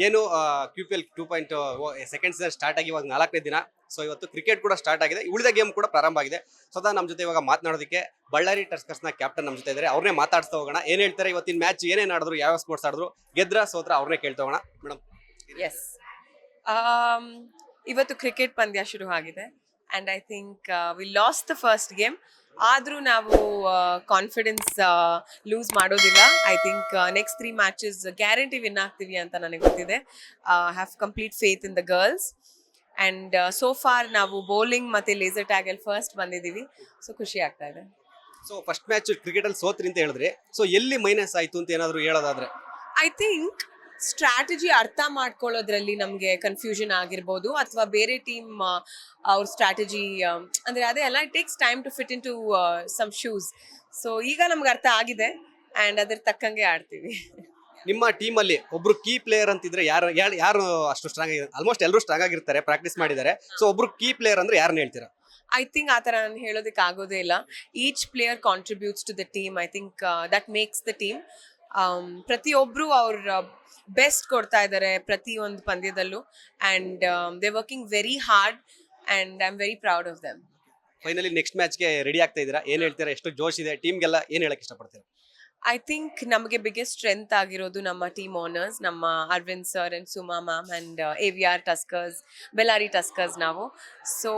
ಏನು QPL 2.0 second season start ಆಗಿ ಇವಾಗ 4ನೇ ದಿನ. ಸೊ ಇವತ್ತು ಕ್ರಿಕೆಟ್ ಕೂಡ ಸ್ಟಾರ್ಟ್ ಆಗಿದೆ, ಉಳಿದ ಗೇಮ್ ಕೂಡ ಪ್ರಾರಂಭ ಆಗಿದೆ. ಸ್ವತಃ ನಮ್ಮ ಜೊತೆ ಇವಾಗ ಮಾತನಾಡೋದಕ್ಕೆ ಬಳ್ಳಾರಿ ಟಸ್ಕರ್ಸ್ನ ಕ್ಯಾಪ್ಟನ್ ನಮ್ಮ ಜೊತೆ ಇದ್ದಾರೆ. ಅವ್ರನ್ನೇ ಮಾತಾಡ್ಸ್ತಾ ಹೋಗೋಣ. ಏನ್ ಹೇಳ್ತಾರೆ ಇವತ್ತಿನ ಮ್ಯಾಚ್, ಏನೇನು ಆಡಿದ್ರು, ಯಾವ ಸ್ಪೋರ್ಟ್ಸ್ ಆಡಿದ್ರು, ಗೆದ್ರ ಸೋತ್ರ ಅವ್ರನ್ನೇ ಕೇಳ್ತಾ ಹೋಗೋಣ. ಮೇಡಮ್, ಎಸ್, ಇವತ್ತು ಕ್ರಿಕೆಟ್ ಪಂದ್ಯ ಶುರು ಆಗಿದೆ and I think we last the first game. ಆದರೂ ನಾವು ಕಾನ್ಫಿಡೆನ್ಸ್ ಲೂಸ್ ಮಾಡೋದಿಲ್ಲ. I think next 3 matches guarantee win ಆಗ್ತೀವಿ ಅಂತ ನನಗೆ ಗೊತ್ತಿದೆ. Have complete faith in the girls and so for ನಾವು ಬೌಲಿಂಗ್ ಮತ್ತು ಲೇಸರ್ ಟ್ಯಾಗಲ್ಲಿ ಫಸ್ಟ್ ಬಂದಿದ್ದೀವಿ. ಸೊ ಖುಷಿ ಆಗ್ತಾ ಇದೆ. ಸೊ ಫಸ್ಟ್ ಮ್ಯಾಚ್ ಕ್ರಿಕೆಟ್ ಅಲ್ಲಿ ಸೋತ್ರಿ ಅಂತ ಹೇಳಿದ್ರೆ, ಸೊ ಎಲ್ಲಿ ಮೈನಸ್ ಆಯ್ತು ಅಂತ ಏನಾದ್ರು ಹೇಳೋದಾದ್ರೆ? ಐ ಥಿಂಕ್ ಸ್ಟ್ರಾಟಜಿ ಅರ್ಥ ಮಾಡ್ಕೊಳ್ಳೋದ್ರಲ್ಲಿ ನಮಗೆ ಕನ್ಫ್ಯೂಷನ್ ಆಗಿರ್ಬೋದು, ಅಥವಾ ಬೇರೆ ಟೀಮ್ ಅವ್ರ ಸ್ಟ್ರಾಟಜಿ ಅಂದರೆ ಅದೇ ಅಲ್ಲ, it takes time to fit in to some shoes. So ಈಗ ನಮ್ಗೆ ಅರ್ಥ ಆಗಿದೆ ಆ್ಯಂಡ್ ಅದ್ರ ತಕ್ಕಂಗೆ ಆಡ್ತೀವಿ. ನಿಮ್ಮ ಟೀಮ್ ಅಲ್ಲಿ ಒಬ್ರು ಕೀ ಪ್ಲೇಯರ್ ಅಂತಿದ್ರೆ ಯಾರು ಅಷ್ಟು ಸ್ಟ್ರಾಂಗ್ ಆಗಿದ್ದಾರೆ? ಆಲ್ಮೋಸ್ಟ್ ಎಲ್ಲರೂ ಸ್ಟ್ರಾಂಗ್ ಆಗಿರ್ತಾರೆ, ಪ್ರಾಕ್ಟೀಸ್ ಮಾಡಿದ್ದಾರೆ. ಸೊ ಒಬ್ರು ಕೀ ಪ್ಲೇಯರ್ ಅಂದ್ರೆ ಯಾರನ್ನ ಹೇಳ್ತೀರಾ? ಐ ಥಿಂಕ್ ಆ ಥರ ನಾನು ಹೇಳೋದಕ್ಕೆ ಆಗೋದೇ ಇಲ್ಲ. Each player contributes to the team. I think that makes the team. ಪ್ರತಿಯೊಬ್ಬರು ಅವ್ರ ಬೆಸ್ಟ್ ಕೊಡ್ತಾ ಇದ್ದಾರೆ ಪ್ರತಿಯೊಂದು ಪಂದ್ಯದಲ್ಲೂ and they working very hard and I am very proud of them. Finally next ಮ್ಯಾಚ್ಗೆ ರೆಡಿ ಆಗ್ತಾ ಇದ್ದೀರಾ? ಏನ್ ಹೇಳ್ತೀರಾ? ಎಷ್ಟು ಜೋಶ್ ಇದೆ ಟೀಮ್ಗೆಲ್ಲ, ಏನ್ ಹೇಳಕ್ ಇಷ್ಟಪಡ್ತೀರಾ? ಐ ಥಿಂಕ್ ನಮಗೆ ಬಿಗ್ಗೆಸ್ಟ್ ಸ್ಟ್ರೆಂತ್ ಆಗಿರೋದು ನಮ್ಮ ಟೀಮ್ ಓನರ್ಸ್, ನಮ್ಮ Aravind sir and Suma ma'am and AVR tuskers, Bellary tuskers ನಾವು. So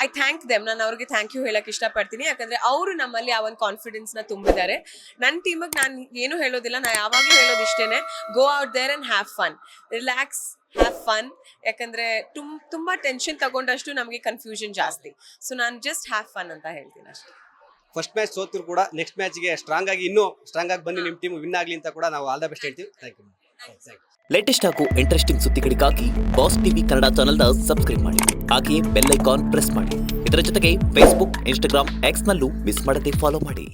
I thank them. ನಾನು ಅವ್ರಿಗೆ ಥ್ಯಾಂಕ್ ಯು ಹೇಳಕ್ಕೆ ಇಷ್ಟಪಡ್ತೀನಿ, ಯಾಕಂದರೆ ಅವರು ನಮ್ಮಲ್ಲಿ ಆ ಒಂದು ಕಾನ್ಫಿಡೆನ್ಸ್ನ ತುಂಬಿದ್ದಾರೆ. ನನ್ನ ಟೀಮಿಗೆ ನಾನು ಏನೂ ಹೇಳೋದಿಲ್ಲ, ನಾನು ಯಾವಾಗಲೂ ಹೇಳೋದು ಇಷ್ಟೇ, go out there and have fun, relax, have fun. ಯಾಕಂದರೆ ತುಂಬ ಟೆನ್ಷನ್ ತಗೊಂಡಷ್ಟು ನಮಗೆ ಕನ್ಫ್ಯೂಷನ್ ಜಾಸ್ತಿ. ಸೊ ನಾನು ಜಸ್ಟ್ ಹ್ಯಾವ್ ಫನ್ ಅಂತ ಹೇಳ್ತೀನಿ ಅಷ್ಟೇ. ಫಸ್ಟ್ ಮ್ಯಾಚ್ ಸೋತಿರು ಕೂಡ ನೆಕ್ಸ್ಟ್ ಮ್ಯಾಚ್ಗೆ ಸ್ಟ್ರಾಂಗ್ ಆಗಿ, ಇನ್ನೂ ಸ್ಟ್ರಾಂಗ್ ಆಗಿ ಬನ್ನಿ, ನಿಮ್ಮ ಟೀಮ್ ವಿನ್ ಆಗಲಿ ಅಂತ ಕೂಡ ನಾವು ಆಲ್ ದ ಬೆಸ್ಟ್ ಹೇಳ್ತೀವಿ. Thank you. ಲೇಟೆಸ್ಟ್ ಹಾಗೂ ಇಂಟ್ರೆಸ್ಟಿಂಗ್ ಸುದ್ದಿಗಳಿಗಾಗಿ ಬಾಸ್ ಟಿವಿ ಕನ್ನಡ ಚಾನೆಲ್ನ ಸಬ್ಸ್ಕ್ರೈಬ್ ಮಾಡಿ. ಹಾಗೆಯೇ ಬೆಲ್ ಐಕಾನ್ ಪ್ರೆಸ್ ಮಾಡಿ. ಇದರ ಜೊತೆಗೆ ಫೇಸ್ಬುಕ್, ಇನ್ಸ್ಟಾಗ್ರಾಮ್, ಎಕ್ಸ್ನಲ್ಲೂ ಮಿಸ್ ಮಾಡದೆ ಫಾಲೋ ಮಾಡಿ.